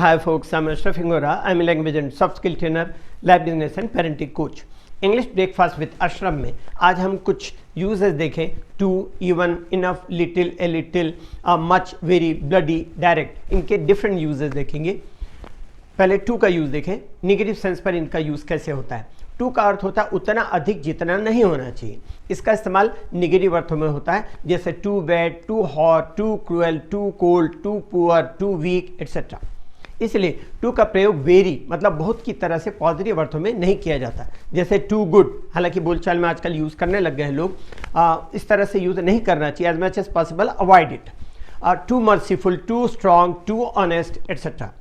Hi folks, I'm Ashraf Hingora. I'm a language and soft skill trainer, life business and parenting coach. English breakfast with Ashraf में आज हम कुछ uses देखें too, even, enough, little, a little, much, very, bloody, direct, इनके different uses देखेंगे। पहले to का use देखें, निगेटिव सेंस पर इनका यूज कैसे होता है। टू का अर्थ होता है उतना अधिक जितना नहीं होना चाहिए। इसका इस्तेमाल निगेटिव अर्थों में होता है, जैसे too bad, too hot, too cruel, too cold, too poor, too weak et cetera. इसलिए टू का प्रयोग वेरी मतलब बहुत की तरह से पॉजिटिव अर्थों में नहीं किया जाता, जैसे टू गुड। हालांकि बोलचाल में आजकल यूज़ करने लग गए हैं लोग, इस तरह से यूज़ नहीं करना चाहिए। As much as possible avoid it. Too merciful, too strong, too honest et cetera.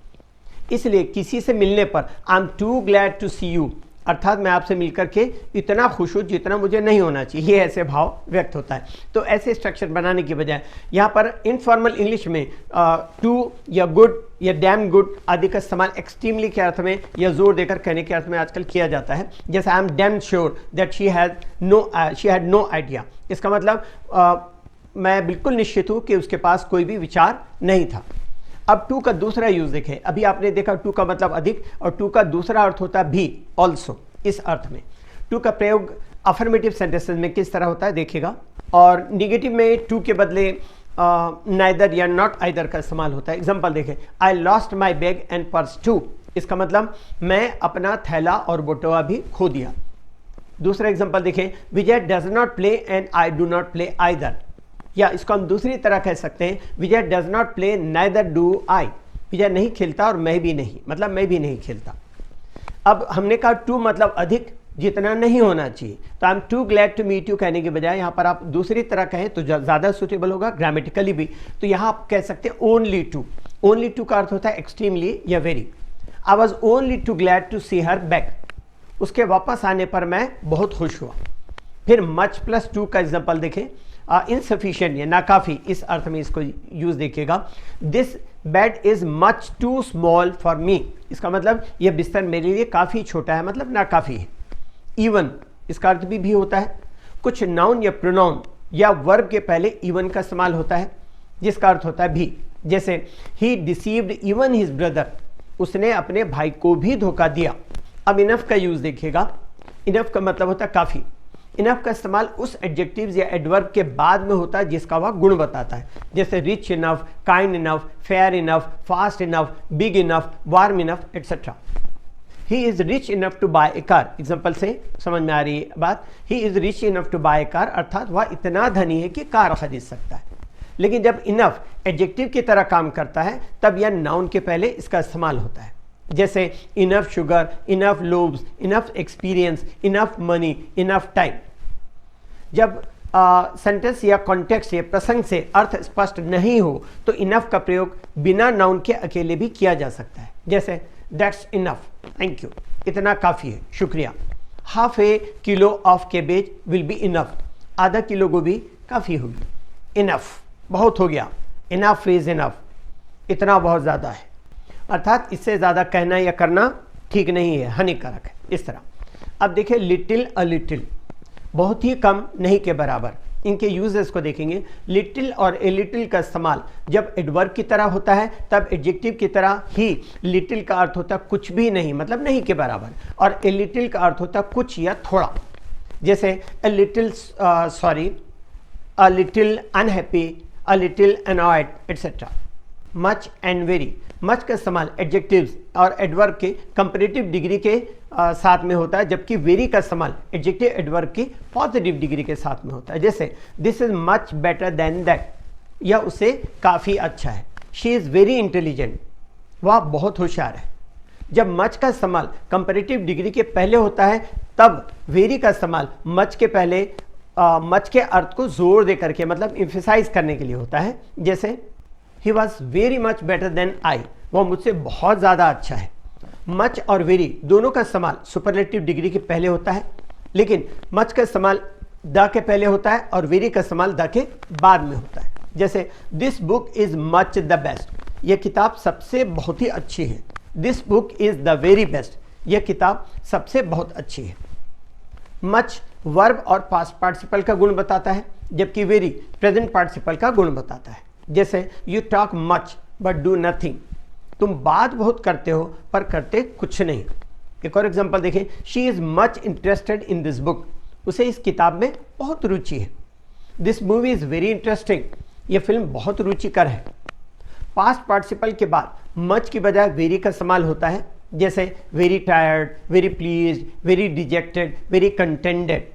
इसलिए किसी से मिलने पर I am too glad to see you, अर्थात मैं आपसे मिलकर के इतना खुश हूँ जितना मुझे नहीं होना चाहिए, ये ऐसे भाव व्यक्त होता है। तो ऐसे स्ट्रक्चर बनाने की बजाय यहाँ पर इनफॉर्मल इंग्लिश में टू या गुड या डैम गुड आदि का इस्तेमाल एक्सट्रीमली के अर्थ में या जोर देकर कहने के अर्थ में आजकल किया जाता है। जैसे I am damn sure that she had no idea. इसका मतलब मैं बिल्कुल निश्चित हूँ कि उसके पास कोई भी विचार नहीं था। अब टू का दूसरा यूज देखें। अभी आपने देखा टू का मतलब अधिक, और टू का दूसरा अर्थ होता है भी, ऑल्सो। इस अर्थ में टू का प्रयोग अफर्मेटिव सेंटेंसेस में किस तरह होता है देखिएगा। और निगेटिव में टू के बदले नाइदर या नॉट आइदर का इस्तेमाल होता है। एग्जांपल देखें, I lost my bag and purse too. इसका मतलब मैं अपना थैला और बटुआ भी खो दिया। दूसरा एग्जांपल देखें, Vijay does not play and I do not play either. या इसको हम दूसरी तरह कह सकते हैं, Vijay does not play neither do I. Vijay नहीं खेलता और मैं भी नहीं, मतलब मैं भी नहीं खेलता। अब हमने कहा टू मतलब अधिक जितना नहीं होना चाहिए, तो I am too glad to meet you कहने के बजाय यहाँ पर आप दूसरी तरह कहें तो ज़्यादा सुटेबल होगा ग्रामेटिकली भी। तो यहाँ आप कह सकते हैं ओनली टू। ओनली टू का अर्थ होता है एक्सट्रीमली या very. I was only too glad to see her back. उसके वापस आने पर मैं बहुत खुश हुआ। फिर मच प्लस टू का एग्जाम्पल देखें, इनसफिशिएंट या नाकाफी, इस अर्थ में इसको यूज देखिएगा। This bed is much too small for me. इसका मतलब यह बिस्तर मेरे लिए काफ़ी छोटा है, मतलब नाकाफी है। इवन, इसका अर्थ भी होता है। कुछ नाउन या प्रोनाउन या वर्ब के पहले इवन का इस्तेमाल होता है, जिसका अर्थ होता है भी। जैसे ही डिसीव्ड इवन हिज ब्रदर, उसने अपने भाई को भी धोखा दिया। अब इनफ का यूज देखिएगा। इनफ का मतलब होता है काफ़ी। इनफ का इस्तेमाल उस एडजेक्टिव्स या एडवर्ब के बाद में होता है जिसका वह गुण बताता है, जैसे rich enough, kind enough, fair enough, fast enough, big enough, warm enough et cetera. He is rich enough to buy a car. Example से समझ में आ रही है बात। He is rich enough to buy a car, अर्थात वह इतना धनी है कि कार खरीद सकता है। लेकिन जब इनफ एडजेक्टिव की तरह काम करता है तब यह नाउन के पहले इसका इस्तेमाल होता है, जैसे enough sugar, enough loaves, enough experience, enough money, enough time. जब सेंटेंस या कॉन्टेक्स्ट या प्रसंग से अर्थ स्पष्ट नहीं हो तो इनफ का प्रयोग बिना नाउन के अकेले भी किया जा सकता है, जैसे दैट्स इनफ, थैंक यू, इतना काफ़ी है, शुक्रिया। Half A kilo of cabbage will be enough. आधा किलो गोभी काफ़ी होगी। इनफ, बहुत हो गया। इनफ इज इनफ, इतना बहुत ज़्यादा है, अर्थात इससे ज़्यादा कहना या करना ठीक नहीं है, हानिकारक है। इस तरह अब देखिए लिटिल, अ लिटिल, बहुत ही कम, नहीं के बराबर। इनके यूजेस को देखेंगे। लिटिल और ए लिटिल का इस्तेमाल जब एडवर्ब की तरह होता है तब एडजेक्टिव की तरह ही लिटिल का अर्थ होता है कुछ भी नहीं, मतलब नहीं के बराबर, और ए लिटिल का अर्थ होता है कुछ या थोड़ा, जैसे a little sorry, a little unhappy, a little annoyed etcetera. Much and very, much का इस्तेमाल एडजेक्टिव्स और एडवर्ब के कंपैरेटिव डिग्री के साथ में होता है, जबकि वेरी का इस्तेमाल एडजेक्टिव एडवर्ब की पॉजिटिव डिग्री के साथ में होता है, जैसे this is much better then that, यह उससे काफ़ी अच्छा है। शी इज़ वेरी इंटेलिजेंट, वह बहुत होशियार है। जब मच का इस्तेमाल कंपैरेटिव डिग्री के पहले होता है तब वेरी का इस्तेमाल मच के पहले मच के अर्थ को जोर दे करके, मतलब इम्फेसाइज करने के लिए होता है, जैसे he was very much better than I, वह मुझसे बहुत ज़्यादा अच्छा है। मच और वेरी दोनों का इस्तेमाल सुपरलेटिव डिग्री के पहले होता है, लेकिन मच का इस्तेमाल द के पहले होता है और वेरी का इस्तेमाल द के बाद में होता है, जैसे this book is much the best, यह किताब सबसे बहुत ही अच्छी है। This book is the very best, यह किताब सबसे बहुत अच्छी है। मच वर्ब और पास्ट पार्टिसिपल का गुण बताता है, जबकि वेरी प्रेजेंट पार्टिसिपल का गुण बताता है, जैसे you talk much but do nothing, तुम बात बहुत करते हो पर करते कुछ नहीं। एक और एग्जांपल देखें, she is much interested in this book, उसे इस किताब में बहुत रुचि है। This movie is very interesting, यह फिल्म बहुत रुचिकर है। पास्ट पार्टिसिपल के बाद मच की बजाय वेरी का इस्तेमाल होता है, जैसे very tired, very pleased, very dejected, very contented.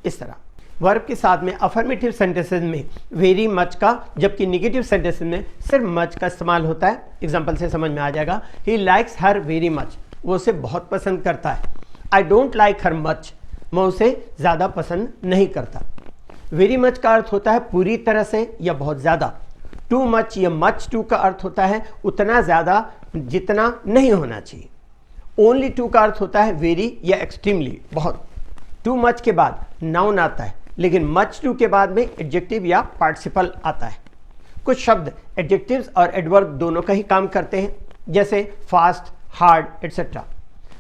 इस तरह वर्ब के साथ में अफर्मेटिव सेंटेंसेस में वेरी मच का, जबकि नेगेटिव सेंटेंसेस में सिर्फ मच का इस्तेमाल होता है। एग्जांपल से समझ में आ जाएगा, he likes her very much, वो उसे बहुत पसंद करता है। I don't like her much, मैं उसे ज़्यादा पसंद नहीं करता। वेरी मच का अर्थ होता है पूरी तरह से या बहुत ज़्यादा। टू मच या मच टू का अर्थ होता है उतना ज़्यादा जितना नहीं होना चाहिए। ओनली टू का अर्थ होता है वेरी या एक्सट्रीमली, बहुत। टू मच के बाद नाउन आता है, लेकिन मच टू के बाद में एडजेक्टिव या पार्टिसिपल आता है। कुछ शब्द एडजेक्टिव्स और एडवर्ब दोनों का ही काम करते हैं, जैसे फास्ट, हार्ड एटसेट्रा।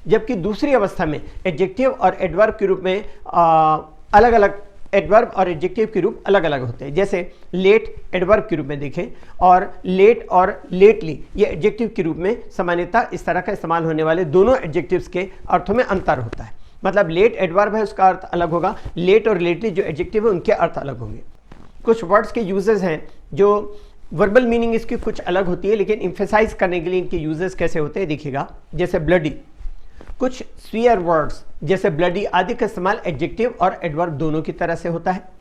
जबकि दूसरी अवस्था में एडजेक्टिव और एडवर्ब के रूप में अलग अलग एडवर्ब और एडजेक्टिव के रूप अलग अलग होते हैं। जैसे लेट एडवर्ब के रूप में देखें और लेट और लेटली ये एडजेक्टिव के रूप में सामान्यतः इस तरह का इस्तेमाल होने वाले दोनों एडजेक्टिव्स के अर्थों में अंतर होता है। मतलब लेट एडवर्ब है उसका अर्थ अलग होगा, लेट और लेटली जो एडजेक्टिव है उनके अर्थ अलग होंगे। कुछ वर्ड्स के यूजेस हैं जो वर्बल मीनिंग इसकी कुछ अलग होती है, लेकिन इम्फेसाइज करने के लिए इनके यूजेस कैसे होते हैं देखिएगा। जैसे ब्लडी, कुछ स्वीयर वर्ड्स जैसे ब्लडी आदि का इस्तेमाल एडजेक्टिव और एडवर्ब दोनों की तरह से होता है।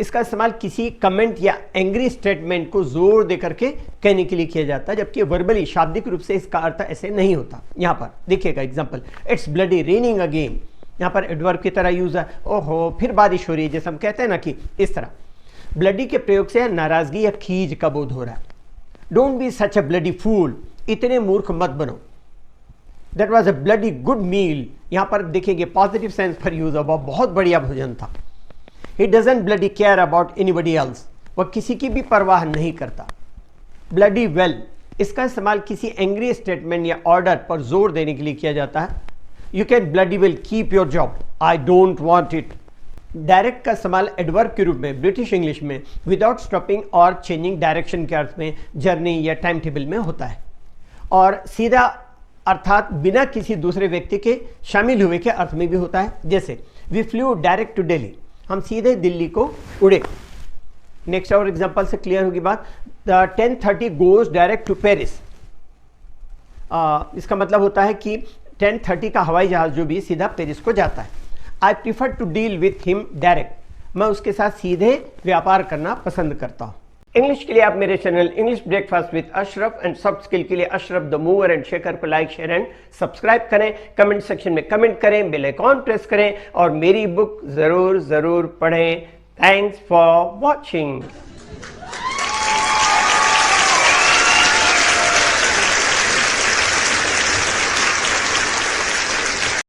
इसका इस्तेमाल किसी कमेंट या एंग्री स्टेटमेंट को जोर देकर के कहने के लिए किया जाता है, जबकि वर्बली शाब्दिक रूप से इसका अर्थ ऐसे नहीं होता। यहाँ पर देखिएगा example, it's bloody raining again, यहाँ पर एडवर्ब की तरह यूज है, ओहो फिर बारिश हो रही है, जैसे हम कहते हैं ना कि इस तरह। ब्लडी के प्रयोग से नाराजगी या खीज का बोध हो रहा है। Don't be such a bloody fool, इतने मूर्ख मत बनो। That was a bloody good meal, यहाँ पर देखेंगे पॉजिटिव सेंस पर यूज हुआ, बहुत बढ़िया भोजन था। He doesn't bloody care about anybody else, वह किसी की भी परवाह नहीं करता। Bloody well, इसका इस्तेमाल किसी एंग्री स्टेटमेंट या ऑर्डर पर जोर देने के लिए किया जाता है। You can bloody well keep your job, I don't want it। Direct का इस्तेमाल एडवर्ब के रूप में ब्रिटिश इंग्लिश में विदाउट स्टॉपिंग और चेंजिंग डायरेक्शन के अर्थ में जर्नी या टाइम टेबल में होता है। और सीधा अर्थात बिना किसी दूसरे व्यक्ति के शामिल हुए के अर्थ में भी होता है। जैसे we flew direct to Delhi, हम सीधे दिल्ली को उड़े। नेक्स्ट और एग्जांपल से क्लियर होगी बात। The 10:30 goes direct to Paris, इसका मतलब होता है कि 10:30 का हवाई जहाज जो भी सीधा पेरिस को जाता है। I prefer to deal with him direct, मैं उसके साथ सीधे व्यापार करना पसंद करता हूँ। इंग्लिश के लिए आप मेरे channel English breakfast with Ashraf and soft skill के लिए Ashraf the mover and shaker को लाइक, शेयर एंड सब्सक्राइब करें। कमेंट सेक्शन में कमेंट करें, बेल आइकॉन प्रेस करें और मेरी बुक जरूर पढ़ें। Thanks for watching.